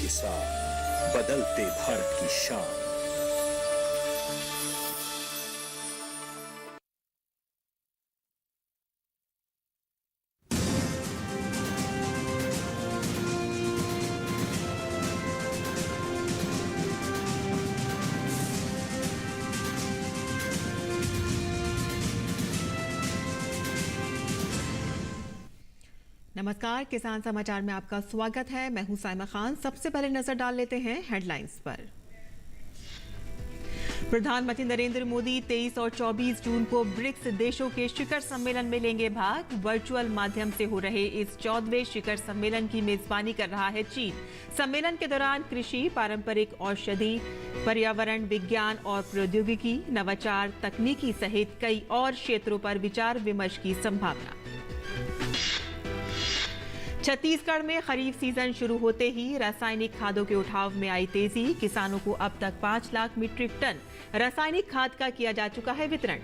के साथ बदलते भारत की शान। नमस्कार, किसान समाचार में आपका स्वागत है। मैं हूं साइमा खान। सबसे पहले नजर डाल लेते हैं हेडलाइंस पर। प्रधानमंत्री नरेंद्र मोदी 23 और 24 जून को ब्रिक्स देशों के शिखर सम्मेलन में लेंगे भाग। वर्चुअल माध्यम से हो रहे इस 14वें शिखर सम्मेलन की मेजबानी कर रहा है चीन। सम्मेलन के दौरान कृषि, पारंपरिक औषधि, पर्यावरण, विज्ञान और प्रौद्योगिकी, नवाचार, तकनीकी सहित कई और क्षेत्रों पर विचार विमर्श की संभावना। छत्तीसगढ़ में खरीफ सीजन शुरू होते ही रासायनिक खादों के उठाव में आई तेजी। किसानों को अब तक 5 लाख मीट्रिक टन रासायनिक खाद का किया जा चुका है वितरण।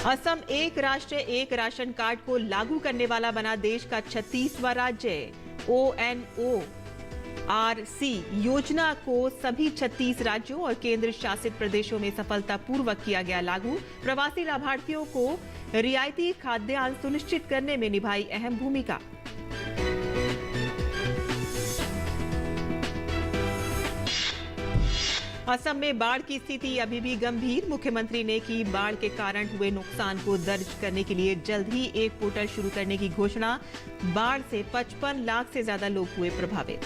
असम एक राष्ट्र एक राशन कार्ड को लागू करने वाला बना देश का 36वां राज्य। ONORC योजना को सभी 36 राज्यों और केंद्र शासित प्रदेशों में सफलतापूर्वक किया गया लागू। प्रवासी लाभार्थियों को रियायती खाद्यान्न सुनिश्चित करने में निभाई अहम भूमिका। असम में बाढ़ की स्थिति अभी भी गंभीर। मुख्यमंत्री ने की बाढ़ के कारण हुए नुकसान को दर्ज करने के लिए जल्द ही एक पोर्टल शुरू करने की घोषणा। बाढ़ से 55 लाख से ज्यादा लोग हुए प्रभावित।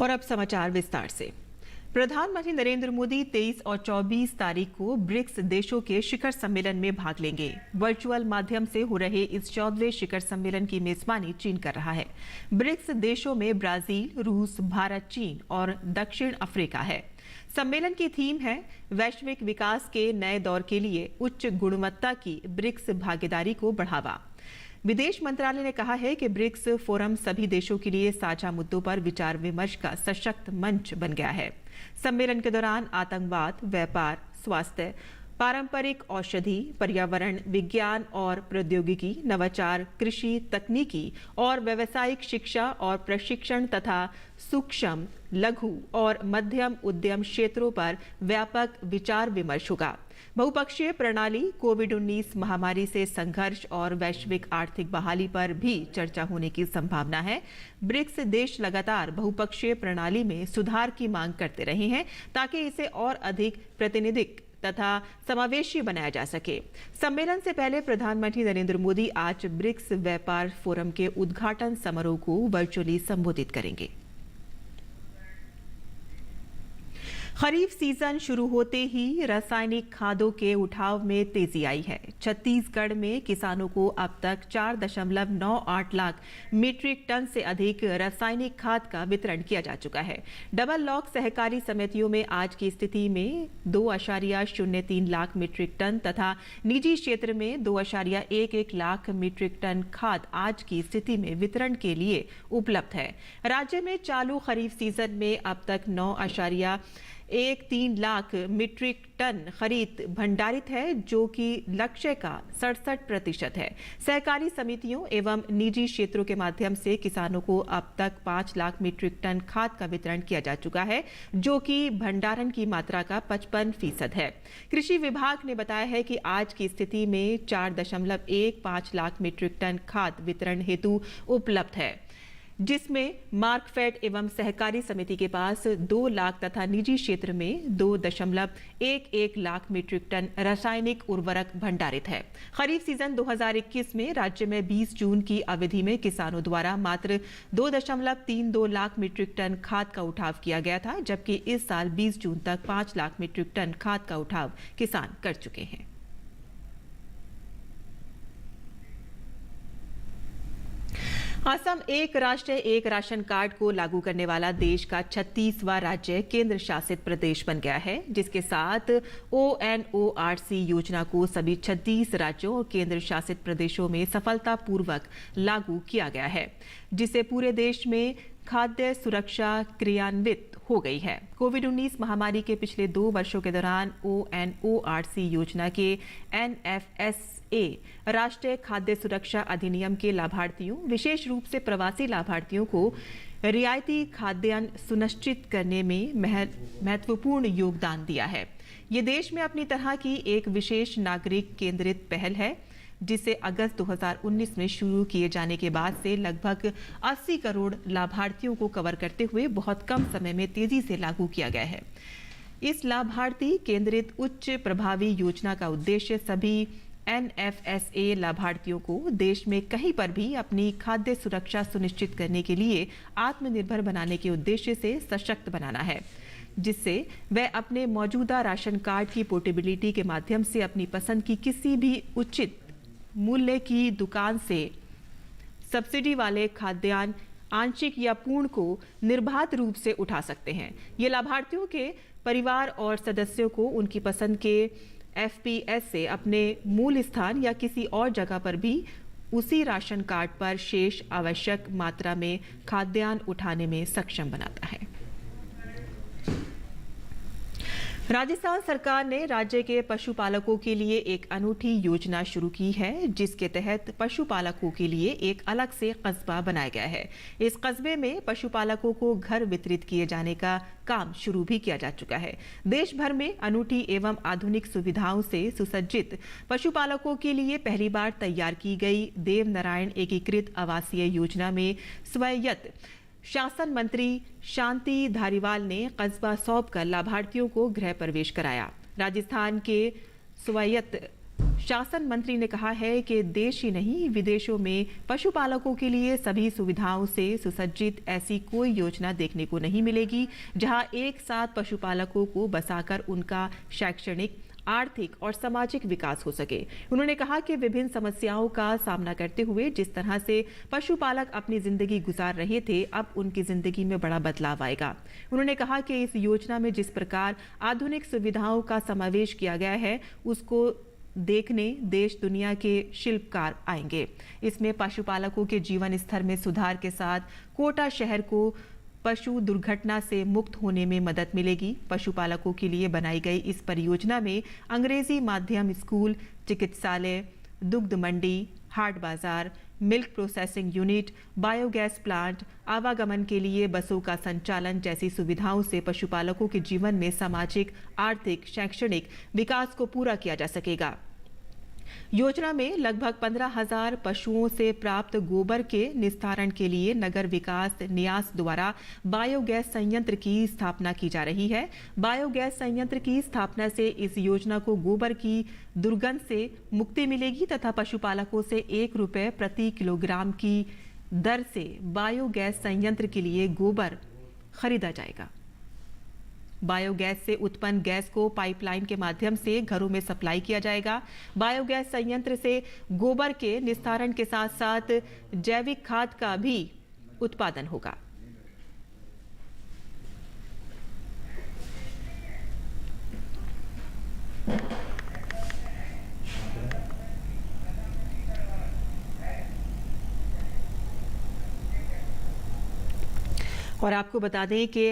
और अब समाचार विस्तार से। प्रधानमंत्री नरेंद्र मोदी 23 और 24 तारीख को ब्रिक्स देशों के शिखर सम्मेलन में भाग लेंगे। वर्चुअल माध्यम से हो रहे इस 14वें शिखर सम्मेलन की मेजबानी चीन कर रहा है। ब्रिक्स देशों में ब्राजील, रूस, भारत, चीन और दक्षिण अफ्रीका है। सम्मेलन की थीम है वैश्विक विकास के नए दौर के लिए उच्च गुणवत्ता की ब्रिक्स भागीदारी को बढ़ावा। विदेश मंत्रालय ने कहा है कि ब्रिक्स फोरम सभी देशों के लिए साझा मुद्दों पर विचार विमर्श का सशक्त मंच बन गया है। सम्मेलन के दौरान आतंकवाद, व्यापार, स्वास्थ्य, पारंपरिक औषधि, पर्यावरण, विज्ञान और प्रौद्योगिकी, नवाचार, कृषि, तकनीकी और व्यावसायिक शिक्षा और प्रशिक्षण तथा सूक्ष्म, लघु और मध्यम उद्यम क्षेत्रों पर व्यापक विचार विमर्श होगा। बहुपक्षीय प्रणाली, कोविड-19 महामारी से संघर्ष और वैश्विक आर्थिक बहाली पर भी चर्चा होने की संभावना है। ब्रिक्स देश लगातार बहुपक्षीय प्रणाली में सुधार की मांग करते रहे हैं ताकि इसे और अधिक प्रातिनिधिक तथा समावेशी बनाया जा सके। सम्मेलन से पहले प्रधानमंत्री नरेंद्र मोदी आज ब्रिक्स व्यापार फोरम के उद्घाटन समारोह को वर्चुअली संबोधित करेंगे। खरीफ सीजन शुरू होते ही रासायनिक खादों के उठाव में तेजी आई है। छत्तीसगढ़ में किसानों को अब तक 4.98 लाख मीट्रिक टन से अधिक रासायनिक खाद का वितरण किया जा चुका है। डबल लॉक सहकारी समितियों में आज की स्थिति में 2.03 लाख मीट्रिक टन तथा निजी क्षेत्र में 2.11 लाख मीट्रिक टन खाद आज की स्थिति में वितरण के लिए उपलब्ध है। राज्य में चालू खरीफ सीजन में अब तक 9.13 लाख मीट्रिक टन खरीद भंडारित है, जो कि लक्ष्य का 67% है। सहकारी समितियों एवं निजी क्षेत्रों के माध्यम से किसानों को अब तक 5 लाख मीट्रिक टन खाद का वितरण किया जा चुका है, जो कि भंडारण की मात्रा का 55% है। कृषि विभाग ने बताया है कि आज की स्थिति में 4.15 लाख मीट्रिक टन खाद वितरण हेतु उपलब्ध है, जिसमें मार्कफेड एवं सहकारी समिति के पास 2 लाख तथा निजी क्षेत्र में 2.11 लाख मीट्रिक टन रासायनिक उर्वरक भंडारित है। खरीफ सीजन 2021 में राज्य में 20 जून की अवधि में किसानों द्वारा मात्र 2.32 लाख मीट्रिक टन खाद का उठाव किया गया था, जबकि इस साल 20 जून तक 5 लाख मीट्रिक टन खाद का उठाव किसान कर चुके हैं। असम एक राष्ट्र एक राशन कार्ड को लागू करने वाला देश का 36वां राज्य केंद्र शासित प्रदेश बन गया है, जिसके साथ ONORC योजना को सभी 36 राज्यों और केंद्र शासित प्रदेशों में सफलतापूर्वक लागू किया गया है, जिसे पूरे देश में खाद्य सुरक्षा क्रियान्वित हो गई है। कोविड-19 महामारी के पिछले 2 वर्षों के दौरान ONORC योजना के NFSA राष्ट्रीय खाद्य सुरक्षा अधिनियम के लाभार्थियों, विशेष रूप से प्रवासी लाभार्थियों को रियायती खाद्यान्न सुनिश्चित करने में महत्वपूर्ण योगदान दिया है। ये देश में अपनी तरह की एक विशेष नागरिक केंद्रित पहल है, जिसे अगस्त 2019 में शुरू किए जाने के बाद से लगभग 80 करोड़ लाभार्थियों को कवर करते हुए बहुत कम समय में तेजी से लागू किया गया है। इस लाभार्थी केंद्रित उच्च प्रभावी योजना का उद्देश्य सभी NFSA लाभार्थियों को देश में कहीं पर भी अपनी खाद्य सुरक्षा सुनिश्चित करने के लिए आत्मनिर्भर बनाने के उद्देश्य से सशक्त बनाना है, जिससे वह अपने मौजूदा राशन कार्ड की पोर्टेबिलिटी के माध्यम से अपनी पसंद की किसी भी उचित मूल्य की दुकान से सब्सिडी वाले खाद्यान्न आंशिक या पूर्ण को निर्बाध रूप से उठा सकते हैं। ये लाभार्थियों के परिवार और सदस्यों को उनकी पसंद के FPS से अपने मूल स्थान या किसी और जगह पर भी उसी राशन कार्ड पर शेष आवश्यक मात्रा में खाद्यान्न उठाने में सक्षम बनाता है। राजस्थान सरकार ने राज्य के पशुपालकों के लिए एक अनूठी योजना शुरू की है, जिसके तहत पशुपालकों के लिए एक अलग से कस्बा बनाया गया है। इस कस्बे में पशुपालकों को घर वितरित किए जाने का काम शुरू भी किया जा चुका है। देश भर में अनूठी एवं आधुनिक सुविधाओं से सुसज्जित पशुपालकों के लिए पहली बार तैयार की गई देवनारायण एकीकृत आवासीय योजना में स्वायत्त शासन मंत्री शांति धारीवाल ने कस्बा सौंपकर लाभार्थियों को गृह प्रवेश कराया। राजस्थान के स्वायत्त शासन मंत्री ने कहा है कि देश ही नहीं विदेशों में पशुपालकों के लिए सभी सुविधाओं से सुसज्जित ऐसी कोई योजना देखने को नहीं मिलेगी, जहां एक साथ पशुपालकों को बसाकर उनका शैक्षणिक, आर्थिक और सामाजिक विकास हो सके। उन्होंने कहा कि विभिन्न समस्याओं का सामना करते हुए जिस तरह से पशुपालक अपनी जिंदगी गुजार रहे थे, अब उनकी जिंदगी में बड़ा बदलाव आएगा। उन्होंने कहा कि इस योजना में जिस प्रकार आधुनिक सुविधाओं का समावेश किया गया है, उसको देखने देश दुनिया के शिल्पकार आएंगे। इसमें पशुपालकों के जीवन स्तर में सुधार के साथ कोटा शहर को पशु दुर्घटना से मुक्त होने में मदद मिलेगी। पशुपालकों के लिए बनाई गई इस परियोजना में अंग्रेजी माध्यम स्कूल, चिकित्सालय, दुग्ध मंडी, हाट बाजार, milk processing unit, biogas plant, आवागमन के लिए बसों का संचालन जैसी सुविधाओं से पशुपालकों के जीवन में सामाजिक, आर्थिक, शैक्षणिक विकास को पूरा किया जा सकेगा। योजना में लगभग 15,000 पशुओं से प्राप्त गोबर के निस्तारण के लिए नगर विकास न्यास द्वारा बायोगैस संयंत्र की स्थापना की जा रही है। बायोगैस संयंत्र की स्थापना से इस योजना को गोबर की दुर्गंध से मुक्ति मिलेगी तथा पशुपालकों से 1 रुपये प्रति किलोग्राम की दर से बायोगैस संयंत्र के लिए गोबर खरीदा जाएगा। बायोगैस से उत्पन्न गैस को पाइपलाइन के माध्यम से घरों में सप्लाई किया जाएगा। बायोगैस संयंत्र से गोबर के निस्तारण के साथ साथ जैविक खाद का भी उत्पादन होगा। और आपको बता दें कि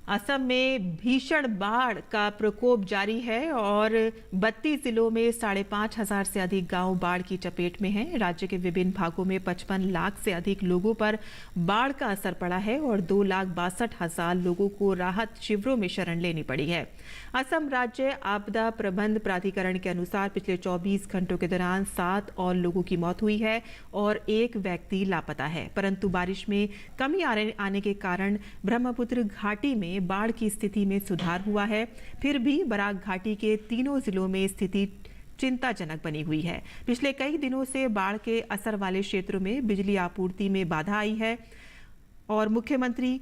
असम में भीषण बाढ़ का प्रकोप जारी है और 32 जिलों में 5,500 से अधिक गांव बाढ़ की चपेट में हैं। राज्य के विभिन्न भागों में 55 लाख से अधिक लोगों पर बाढ़ का असर पड़ा है और 2,62,000 लोगों को राहत शिविरों में शरण लेनी पड़ी है। असम राज्य आपदा प्रबंध प्राधिकरण के अनुसार पिछले 24 घंटों के दौरान 7 और लोगों की मौत हुई है और 1 व्यक्ति लापता है, परंतु बारिश में कमी आने के कारण ब्रह्मपुत्र घाटी में बाढ़ की स्थिति में सुधार हुआ है। फिर भी बराक घाटी के तीनों जिलों में स्थिति चिंताजनक बनी हुई है। पिछले कई दिनों से बाढ़ के असर वाले क्षेत्रों में बिजली आपूर्ति में बाधा आई है और मुख्यमंत्री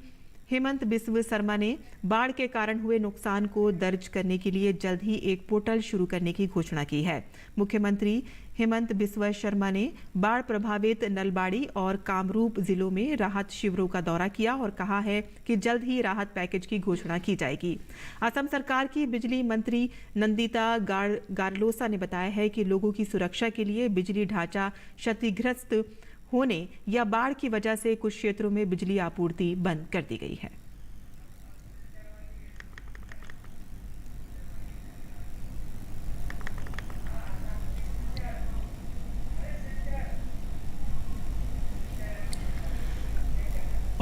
हेमंत बिस्व शर्मा ने बाढ़ के कारण हुए नुकसान को दर्ज करने के लिए जल्द ही एक पोर्टल शुरू करने की घोषणा की है। मुख्यमंत्री हेमंत बिस्व शर्मा ने बाढ़ प्रभावित नलबाड़ी और कामरूप जिलों में राहत शिविरों का दौरा किया और कहा है कि जल्द ही राहत पैकेज की घोषणा की जाएगी। असम सरकार की बिजली मंत्री नंदिता गारलोसा ने बताया है कि लोगों की सुरक्षा के लिए बिजली ढांचा क्षतिग्रस्त होने या बाढ़ की वजह से कुछ क्षेत्रों में बिजली आपूर्ति बंद कर दी गई है।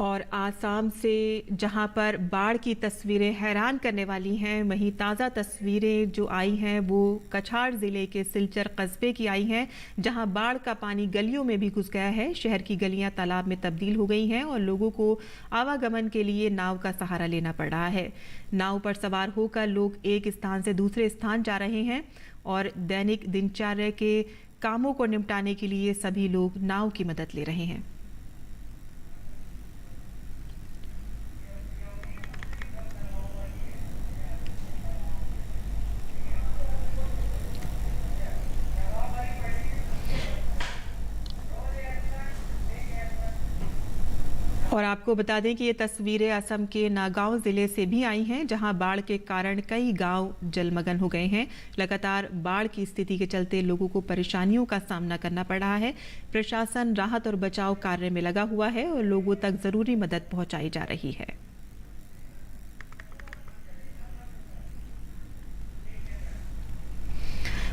और आसाम से जहां पर बाढ़ की तस्वीरें हैरान करने वाली हैं, वहीं ताज़ा तस्वीरें जो आई हैं वो कछाड़ ज़िले के सिलचर कस्बे की आई हैं, जहां बाढ़ का पानी गलियों में भी घुस गया है। शहर की गलियां तालाब में तब्दील हो गई हैं और लोगों को आवागमन के लिए नाव का सहारा लेना पड़ रहा है। नाव पर सवार होकर लोग एक स्थान से दूसरे स्थान जा रहे हैं और दैनिक दिनचर्या के कामों को निपटाने के लिए सभी लोग नाव की मदद ले रहे हैं। और आपको बता दें कि ये तस्वीरें असम के नागांव जिले से भी आई हैं, जहां बाढ़ के कारण कई गांव जलमग्न हो गए हैं। लगातार बाढ़ की स्थिति के चलते लोगों को परेशानियों का सामना करना पड़ रहा है। प्रशासन राहत और बचाव कार्य में लगा हुआ है और लोगों तक जरूरी मदद पहुंचाई जा रही है।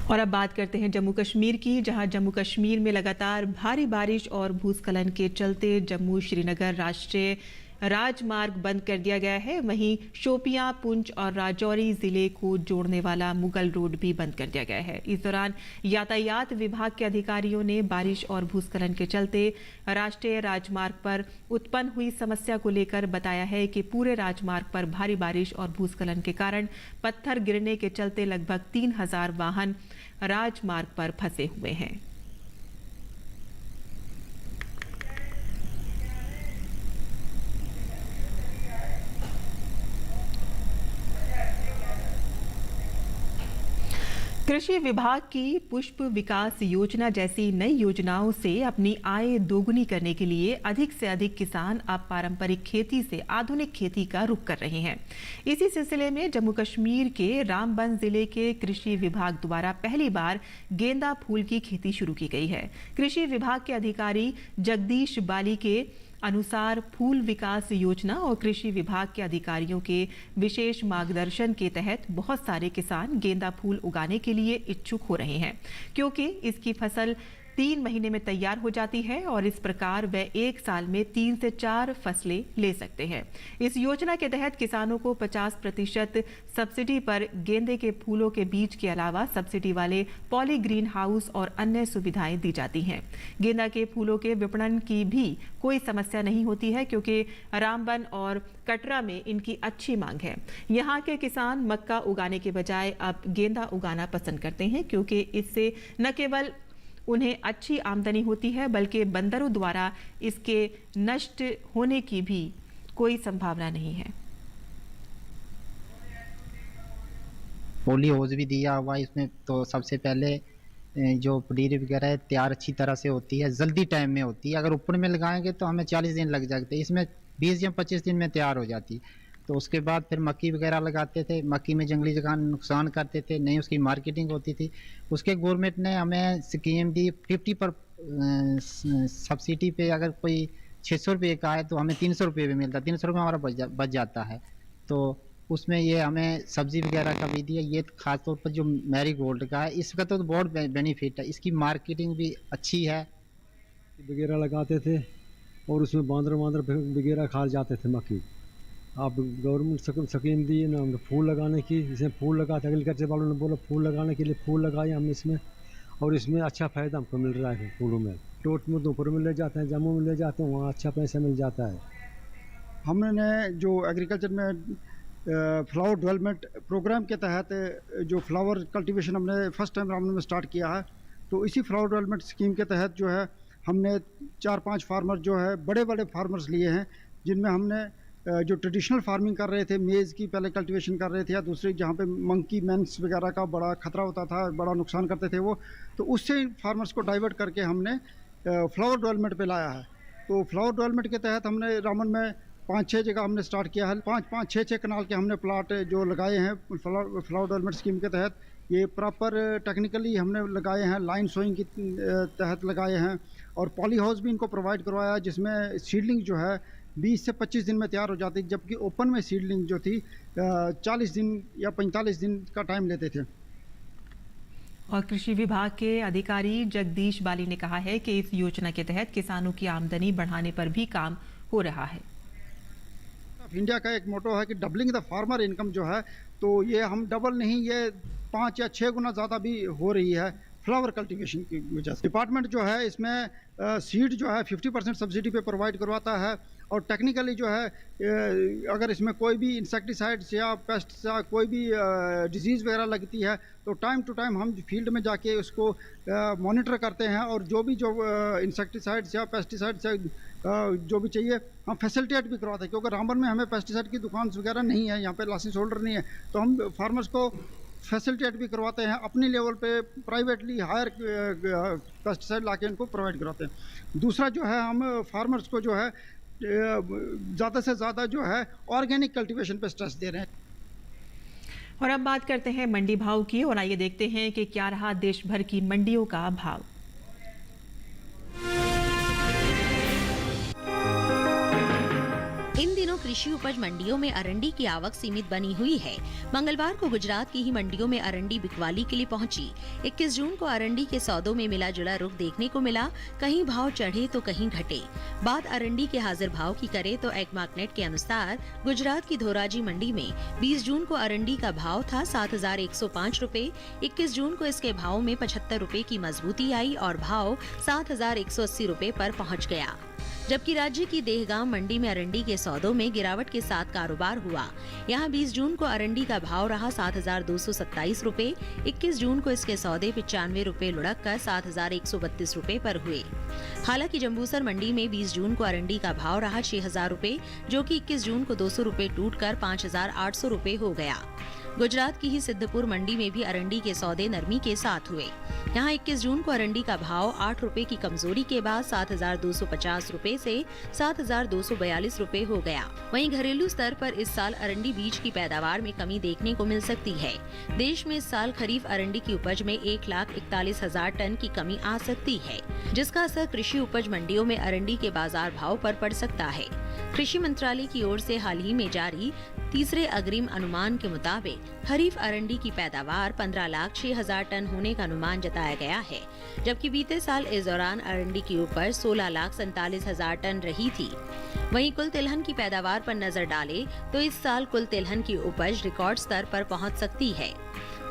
और अब बात करते हैं जम्मू कश्मीर की, जहां जम्मू कश्मीर में लगातार भारी बारिश और भूस्खलन के चलते जम्मू श्रीनगर राष्ट्रीय राजमार्ग बंद कर दिया गया है। वहीं शोपियां, पुंछ और राजौरी जिले को जोड़ने वाला मुगल रोड भी बंद कर दिया गया है। इस दौरान यातायात विभाग के अधिकारियों ने बारिश और भूस्खलन के चलते राष्ट्रीय राजमार्ग पर उत्पन्न हुई समस्या को लेकर बताया है कि पूरे राजमार्ग पर भारी बारिश और भूस्खलन के कारण पत्थर गिरने के चलते लगभग 3000 वाहन राजमार्ग पर फंसे हुए हैं। कृषि विभाग की पुष्प विकास योजना जैसी नई योजनाओं से अपनी आय दोगुनी करने के लिए अधिक से अधिक किसान अब पारंपरिक खेती से आधुनिक खेती का रुख कर रहे हैं। इसी सिलसिले में जम्मू कश्मीर के रामबन जिले के कृषि विभाग द्वारा पहली बार गेंदा फूल की खेती शुरू की गई है। कृषि विभाग के अधिकारी जगदीश बाली के अनुसार फूल विकास योजना और कृषि विभाग के अधिकारियों के विशेष मार्गदर्शन के तहत बहुत सारे किसान गेंदा फूल उगाने के लिए इच्छुक हो रहे हैं, क्योंकि इसकी फसल 3 महीने में तैयार हो जाती है और इस प्रकार वे एक साल में 3 से 4 फसलें ले सकते हैं। इस योजना के तहत किसानों को 50% सब्सिडी पर गेंदे के फूलों के बीज के अलावा सब्सिडी वाले पॉली ग्रीन हाउस और अन्य सुविधाएं दी जाती हैं। गेंदा के फूलों के विपणन की भी कोई समस्या नहीं होती है, क्योंकि रामबन और कटरा में इनकी अच्छी मांग है। यहाँ के किसान मक्का उगाने के बजाय अब गेंदा उगाना पसंद करते हैं, क्योंकि इससे न केवल उन्हें अच्छी आमदनी होती है बल्कि बंदरों द्वारा इसके नष्ट होने की भी कोई संभावना नहीं है। पोली होज भी दिया हुआ इसमें, तो सबसे पहले जो पनीर वगैरह है तैयार अच्छी तरह से होती है, जल्दी टाइम में होती है। अगर ऊपर में लगाएंगे तो हमें 40 दिन लग जाते हैं, इसमें 20 या 25 दिन में तैयार हो जाती। तो उसके बाद फिर मक्की वगैरह लगाते थे। मक्की में जंगली जगह नुकसान करते थे, नहीं उसकी मार्केटिंग होती थी। उसके गवर्नमेंट ने हमें स्कीम दी 50 पर सब्सिडी पे। अगर कोई 600 रुपये का है तो हमें 300 रुपये भी मिलता है, 300 रुपये हमारा बच जाता है। तो उसमें ये हमें सब्जी वगैरह का भी दिया। ये खासतौर पर जो मैरी गोल्ड का है इसका तो बहुत बेनिफिट है, इसकी मार्केटिंग भी अच्छी है। वगैरह लगाते थे और उसमें बांदर वगैरह खा जाते थे मक्की। आप गवर्नमेंट स्कीम दी ना हमने फूल लगाने की, इसमें फूल लगाते, एग्रीकल्चर वालों ने बोला फूल लगाने के लिए फूल लगाए हम इसमें, और इसमें अच्छा फ़ायदा हमको मिल रहा है फूलों में। टोट में दोपहर में ले जाते हैं, जम्मू में ले जाते हैं, वहाँ अच्छा पैसा मिल जाता है। हमने जो एग्रीकल्चर में फ्लावर डेवलपमेंट प्रोग्राम के तहत जो फ्लावर कल्टीवेशन हमने फर्स्ट टाइम रामबन में स्टार्ट किया है, तो इसी फ्लावर डेवलपमेंट स्कीम के तहत जो है हमने 4-5 फार्मर जो है बड़े बड़े फार्मर्स लिए हैं, जिनमें हमने जो ट्रेडिशनल फार्मिंग कर रहे थे, मेज़ की पहले कल्टीवेशन कर रहे थे, या दूसरी जहाँ पे मंकी मैंस वगैरह का बड़ा खतरा होता था, बड़ा नुकसान करते थे वो, तो उससे फार्मर्स को डाइवर्ट करके हमने फ्लावर डेवलपमेंट पे लाया है। तो फ्लावर डेवलपमेंट के तहत हमने रामबन में 5-6 जगह हमने स्टार्ट किया है। 5-5, 6-6 कनाल के हमने प्लाट जो लगाए हैं फ्लावर डेवलपमेंट स्कीम के तहत। ये प्रॉपर टेक्निकली हमने लगाए हैं, लाइन सोइंग के तहत लगाए हैं, और पॉली हाउस भी इनको प्रोवाइड करवाया जिसमें सीडलिंग जो है 20 से 25 दिन में तैयार हो जाती, जबकि ओपन में सीडलिंग जो थी 40 दिन या 45 दिन का टाइम लेते थे। और कृषि विभाग के अधिकारी जगदीश बाली ने कहा है कि इस योजना के तहत किसानों की आमदनी बढ़ाने पर भी काम हो रहा है। इंडिया का एक मोटो है कि डबलिंग द फार्मर इनकम जो है, तो ये हम डबल नहीं, ये 5 या 6 गुना ज़्यादा भी हो रही है फ्लावर कल्टीवेशन की वजह से। डिपार्टमेंट जो है इसमें सीड जो है 50% सब्सिडी पे प्रोवाइड करवाता है, और टेक्निकली जो है अगर इसमें कोई भी इंसेक्टिसाइड्स या पेस्ट या कोई भी डिजीज़ वगैरह लगती है तो टाइम टू टाइम हम फील्ड में जाके उसको मॉनिटर करते हैं, और जो इंसेक्टिसाइड्स या पेस्टिसाइड्स जो भी चाहिए हम फैसिलिटेट भी करवाते हैं, क्योंकि रामबन में हमें पेस्टिसाइड की दुकान वगैरह नहीं है, यहाँ पे लाइसेंस होल्डर नहीं है, तो हम फार्मर्स को फैसिलिटेट भी करवाते हैं, अपनी लेवल पे प्राइवेटली हायर पेस्टिसाइड लाके इनको प्रोवाइड करवाते हैं। दूसरा जो है हम फार्मर्स को जो है ज़्यादा से ज़्यादा जो है ऑर्गेनिक कल्टीवेशन पे स्ट्रेस दे रहे हैं। और अब बात करते हैं मंडी भाव की, और आइए देखते हैं कि क्या रहा देश भर की मंडियों का भाव। इन दिनों कृषि उपज मंडियों में अरंडी की आवक सीमित बनी हुई है। मंगलवार को गुजरात की ही मंडियों में अरंडी बिकवाली के लिए पहुंची। 21 जून को अरंडी के सौदों में मिला जुला रुख देखने को मिला, कहीं भाव चढ़े तो कहीं घटे। बात अरंडी के हाजिर भाव की करे तो एग्मार्कनेट के अनुसार गुजरात की धोराजी मंडी में 20 जून को अरंडी का भाव था 7,105 रुपए। 21 जून को इसके भाव में 75 रुपए की मजबूती आई और भाव 7,180 रुपए पर पहुंच गया। जबकि राज्य की देहगाम मंडी में अरंडी के सौदों में गिरावट के साथ कारोबार हुआ। यहां 20 जून को अरंडी का भाव रहा 7,227 रुपए। 21 जून को इसके सौदे 95 रुपए लुढ़क कर 7,132 रुपए पर हुए। हालांकि जम्बूसर मंडी में 20 जून को अरंडी का भाव रहा 6,000 रुपए, जो कि 21 जून को 200 रुपए टूटकर 5,800 रुपए हो गया। गुजरात की ही सिद्धपुर मंडी में भी अरंडी के सौदे नरमी के साथ हुए। यहाँ 21 जून को अरंडी का भाव 8 रुपए की कमजोरी के बाद 7,250 रुपए से 7,242 रुपए हो गया। वहीं घरेलू स्तर पर इस साल अरंडी बीज की पैदावार में कमी देखने को मिल सकती है। देश में इस साल खरीफ अरंडी की उपज में 1,41,000 टन की कमी आ सकती है, जिसका असर कृषि उपज मंडियों में अरंडी के बाजार भाव पर पड़ सकता है। कृषि मंत्रालय की ओर से हाल ही में जारी तीसरे अग्रिम अनुमान के मुताबिक खरीफ अरंडी की पैदावार 15,06,000 टन होने का अनुमान जताया गया है, जबकि बीते साल इस दौरान अरंडी की उपज 16,47,000 टन रही थी। वहीं कुल तिलहन की पैदावार पर नजर डालें तो इस साल कुल तिलहन की उपज रिकॉर्ड स्तर पर पहुंच सकती है।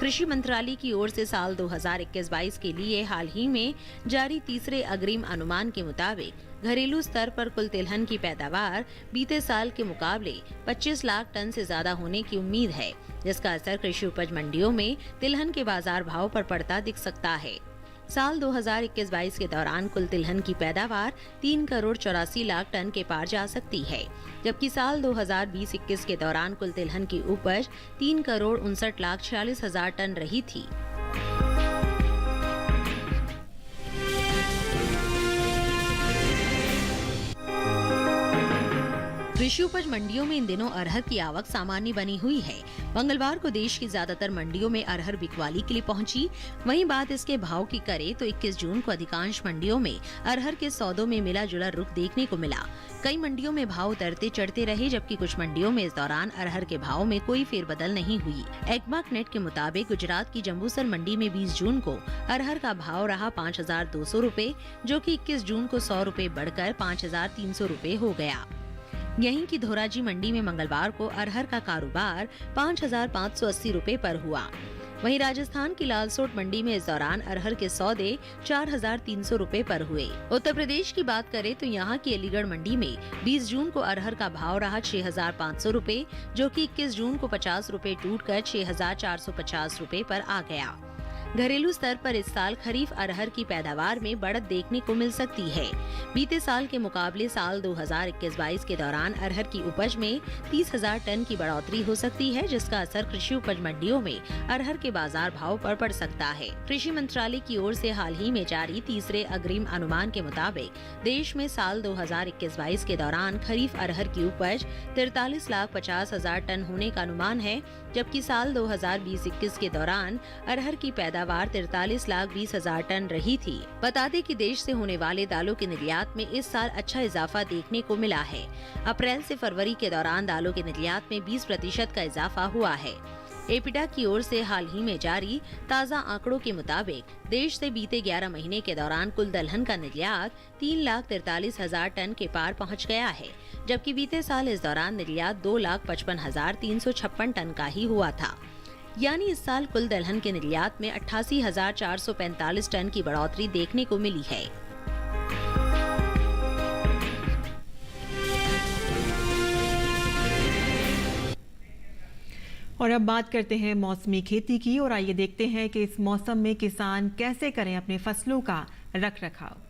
कृषि मंत्रालय की ओर से साल 2021-22 के लिए हाल ही में जारी तीसरे अग्रिम अनुमान के मुताबिक घरेलू स्तर पर कुल तिलहन की पैदावार बीते साल के मुकाबले 25 लाख टन से ज्यादा होने की उम्मीद है, जिसका असर कृषि उपज मंडियों में तिलहन के बाजार भाव पर पड़ता दिख सकता है। साल 2021-22 के दौरान कुल तिलहन की पैदावार 3,84,00,000 टन के पार जा सकती है, जबकि साल 2020-21 के दौरान कुल तिलहन की उपज 3,59,46,000 टन रही थी। कृषि उपज मंडियों में इन दिनों अरहर की आवक सामान्य बनी हुई है। मंगलवार को देश की ज्यादातर मंडियों में अरहर बिकवाली के लिए पहुंची। वहीं बात इसके भाव की करे तो 21 जून को अधिकांश मंडियों में अरहर के सौदों में मिला जुला रुख देखने को मिला। कई मंडियों में भाव उतरते चढ़ते रहे, जबकि कुछ मंडियों में इस दौरान अरहर के भाव में कोई फेरबदल नहीं हुई। एग्मार्कनेट के मुताबिक गुजरात की जम्बूसर मंडी में 20 जून को अरहर का भाव रहा 5,200 रुपए, जो कि 21 जून को 100 रुपए बढ़कर 5,300 रुपए हो गया। यहीं की धोराजी मंडी में मंगलवार को अरहर का कारोबार 5,580 रुपए पर हुआ। वहीं राजस्थान की लालसोट मंडी में इस दौरान अरहर के सौदे 4,300 रुपए पर हुए। उत्तर प्रदेश की बात करें तो यहाँ की अलीगढ़ मंडी में 20 जून को अरहर का भाव रहा 6,500 रुपए, जो कि 21 जून को 50 रुपए टूटकर 6,450 रुपए पर आ गया। घरेलू स्तर पर इस साल खरीफ अरहर की पैदावार में बढ़त देखने को मिल सकती है। बीते साल के मुकाबले साल 2021-22 के दौरान अरहर की उपज में 30,000 टन की बढ़ोतरी हो सकती है, जिसका असर कृषि उपज मंडियों में अरहर के बाजार भाव पर पड़ सकता है। कृषि मंत्रालय की ओर से हाल ही में जारी तीसरे अग्रिम अनुमान के मुताबिक देश में साल 2021-22 के दौरान खरीफ अरहर की उपज 43,50,000 टन होने का अनुमान है, जबकि साल 2020-21 के दौरान अरहर की पैदावार 43,20,000 टन रही थी। बता दें कि देश से होने वाले दालों के निर्यात में इस साल अच्छा इजाफा देखने को मिला है। अप्रैल से फरवरी के दौरान दालों के निर्यात में 20% का इजाफा हुआ है। एपिडा की ओर से हाल ही में जारी ताज़ा आंकड़ों के मुताबिक देश से बीते 11 महीने के दौरान कुल दलहन का निर्यात 3,43,000 टन के पार पहुंच गया है, जबकि बीते साल इस दौरान निर्यात 2,55,356 टन का ही हुआ था। यानी इस साल कुल दलहन के निर्यात में 88,445 टन की बढ़ोतरी देखने को मिली है। और अब बात करते हैं मौसमी खेती की, और आइए देखते हैं कि इस मौसम में किसान कैसे करें अपने फसलों का रखरखाव।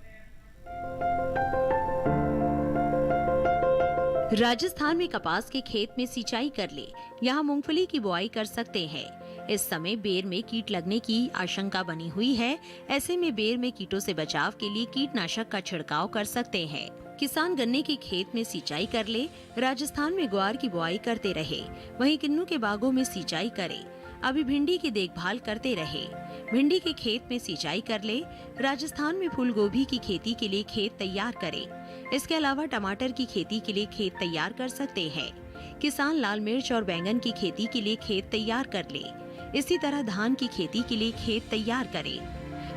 राजस्थान में कपास के खेत में सिंचाई कर ले, यहाँ मूंगफली की बुआई कर सकते हैं। इस समय बेर में कीट लगने की आशंका बनी हुई है। ऐसे में बेर में कीटों से बचाव के लिए कीटनाशक का छिड़काव कर सकते हैं। किसान गन्ने के खेत में सिंचाई कर ले, राजस्थान में ग्वार की बुआई करते रहे, वहीं किन्नू के बागों में सिंचाई करे। अभी भिंडी की देखभाल करते रहे, भिंडी के खेत में सिंचाई कर ले। राजस्थान में फूल गोभी की खेती के लिए खेत तैयार करे। इसके अलावा टमाटर की खेती के लिए खेत तैयार कर सकते हैं। किसान लाल मिर्च और बैंगन की खेती के लिए खेत तैयार कर ले। इसी तरह धान की खेती के लिए खेत तैयार करे।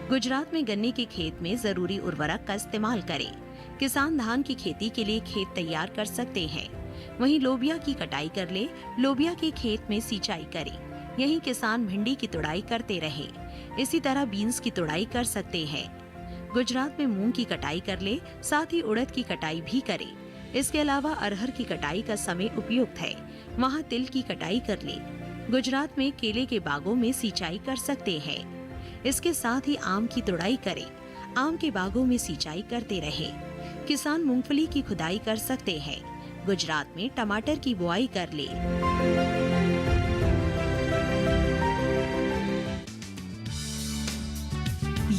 गुजरात में गन्ने के खेत में जरूरी उर्वरक का इस्तेमाल करे। किसान धान की खेती के लिए खेत तैयार कर सकते हैं। वहीं लोबिया की कटाई कर ले, लोबिया के खेत में सिंचाई करे। यहीं किसान भिंडी की तुड़ाई करते रहे। इसी तरह बीन्स की तुड़ाई कर सकते हैं। गुजरात में मूंग की कटाई कर ले, साथ ही उड़द की कटाई भी करे। इसके अलावा अरहर की कटाई का समय उपयुक्त है, वहाँ तिल की कटाई कर ले। गुजरात में केले के बागों में सिंचाई कर सकते हैं। इसके साथ ही आम की तुड़ाई करे, आम के बागों में सिंचाई करते रहे। किसान मूंगफली की खुदाई कर सकते हैं। गुजरात में टमाटर की बुआई कर ले।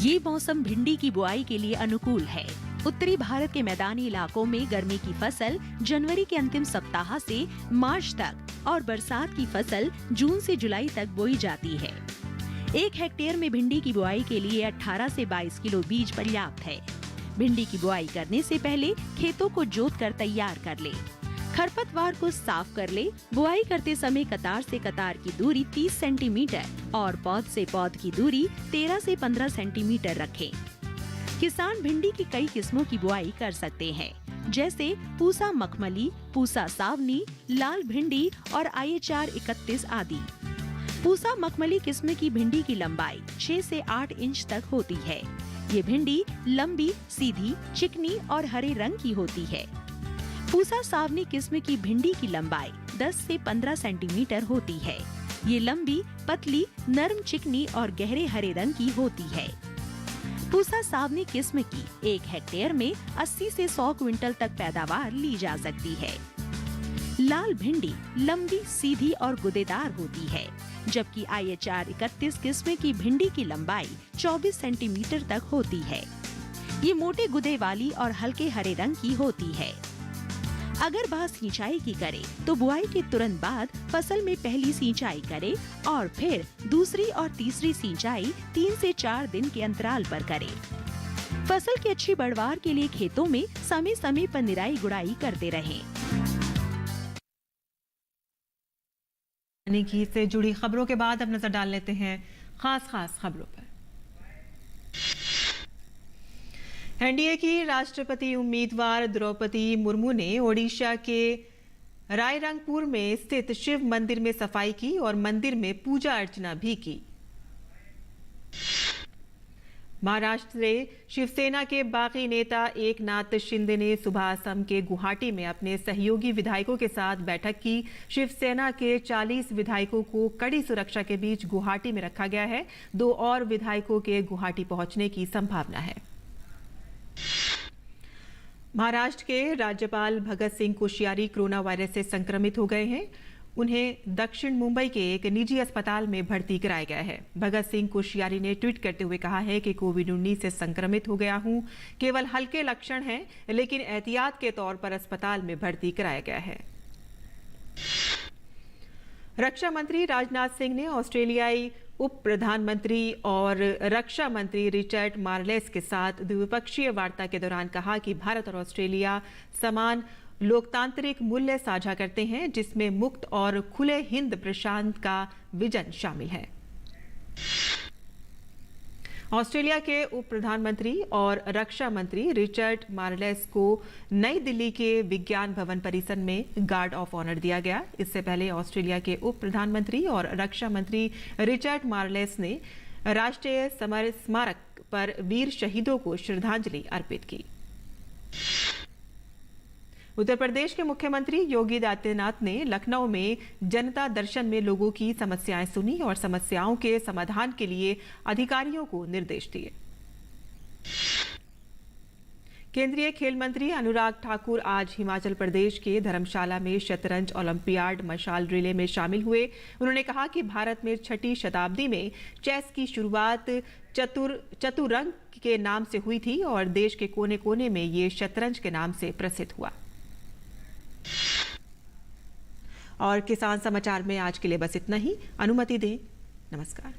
ये मौसम भिंडी की बुआई के लिए अनुकूल है। उत्तरी भारत के मैदानी इलाकों में गर्मी की फसल जनवरी के अंतिम सप्ताह से मार्च तक और बरसात की फसल जून से जुलाई तक बोई जाती है। 1 हेक्टेयर में भिंडी की बुआई के लिए 18 से 22 किलो बीज पर्याप्त है। भिंडी की बुआई करने से पहले खेतों को जोतकर तैयार कर ले। खरपतवार को साफ कर ले। बुआई करते समय कतार से कतार की दूरी 30 सेंटीमीटर और पौध से पौध की दूरी 13 से 15 सेंटीमीटर रखें। किसान भिंडी की कई किस्मों की बुआई कर सकते हैं, जैसे पूसा मखमली, पूसा सावनी, लाल भिंडी और IHR 31 आदि। पूसा मखमली किस्म की भिंडी की लंबाई 6 से 8 इंच तक होती है। ये भिंडी लंबी, सीधी, चिकनी और हरे रंग की होती है। पूसा सावनी किस्म की भिंडी की लंबाई 10 से 15 सेंटीमीटर होती है। ये लंबी, पतली, नरम, चिकनी और गहरे हरे रंग की होती है। पूसा सावनी किस्म की 1 हेक्टेयर में 80 से 100 क्विंटल तक पैदावार ली जा सकती है। लाल भिंडी लंबी, सीधी और गुदेदार होती है, जबकि IHR 31 किस्म की भिंडी की लंबाई 24 सेंटीमीटर तक होती है। ये मोटे गुदे वाली और हल्के हरे रंग की होती है। अगर बात सिंचाई की करें तो बुआई के तुरंत बाद फसल में पहली सिंचाई करें और फिर दूसरी और तीसरी सिंचाई 3 से 4 दिन के अंतराल पर करें। फसल की अच्छी पैदावार के लिए खेतों में समय समय पर निराई गुड़ाई करते रहें। घी से जुड़ी खबरों के बाद अब नजर डाल लेते हैं खास खबरों पर। एनडीए की राष्ट्रपति उम्मीदवार द्रौपदी मुर्मू ने ओडिशा के रायरंगपुर में स्थित शिव मंदिर में सफाई की और मंदिर में पूजा अर्चना भी की। महाराष्ट्र से शिवसेना के बागी नेता एकनाथ शिंदे ने सुबह असम के गुवाहाटी में अपने सहयोगी विधायकों के साथ बैठक की। शिवसेना के 40 विधायकों को कड़ी सुरक्षा के बीच गुवाहाटी में रखा गया है। 2 और विधायकों के गुवाहाटी पहुंचने की संभावना है। महाराष्ट्र के राज्यपाल भगत सिंह कोश्यारी कोरोना वायरस से संक्रमित हो गए हैं। उन्हें दक्षिण मुंबई के एक निजी अस्पताल में भर्ती कराया गया है। भगत सिंह कोश्यारी ने ट्वीट करते हुए कहा है कि कोविड-19 से संक्रमित हो गया हूं, केवल हल्के लक्षण हैं, लेकिन एहतियात के तौर पर अस्पताल में भर्ती कराया गया है। रक्षा मंत्री राजनाथ सिंह ने ऑस्ट्रेलियाई उप प्रधानमंत्री और रक्षा मंत्री रिचर्ड मार्लेस के साथ द्विपक्षीय वार्ता के दौरान कहा कि भारत और ऑस्ट्रेलिया समान लोकतांत्रिक मूल्य साझा करते हैं, जिसमें मुक्त और खुले हिंद प्रशांत का विजन शामिल है। ऑस्ट्रेलिया के उप प्रधानमंत्री और रक्षा मंत्री रिचर्ड मार्लेस को नई दिल्ली के विज्ञान भवन परिसर में गार्ड ऑफ ऑनर दिया गया। इससे पहले ऑस्ट्रेलिया के उप प्रधानमंत्री और रक्षा मंत्री रिचर्ड मार्लेस ने राष्ट्रीय समर स्मारक पर वीर शहीदों को श्रद्धांजलि अर्पित की। उत्तर प्रदेश के मुख्यमंत्री योगी आदित्यनाथ ने लखनऊ में जनता दर्शन में लोगों की समस्याएं सुनी और समस्याओं के समाधान के लिए अधिकारियों को निर्देश दिए। केंद्रीय खेल मंत्री अनुराग ठाकुर आज हिमाचल प्रदेश के धर्मशाला में शतरंज ओलंपियाड मशाल रिले में शामिल हुए। उन्होंने कहा कि भारत में 6वीं शताब्दी में चेस की शुरुआत चतुरंग के नाम से हुई थी और देश के कोने कोने में ये शतरंज के नाम से प्रसिद्ध हुआ। और किसान समाचार में आज के लिए बस इतना ही। अनुमति दें। नमस्कार।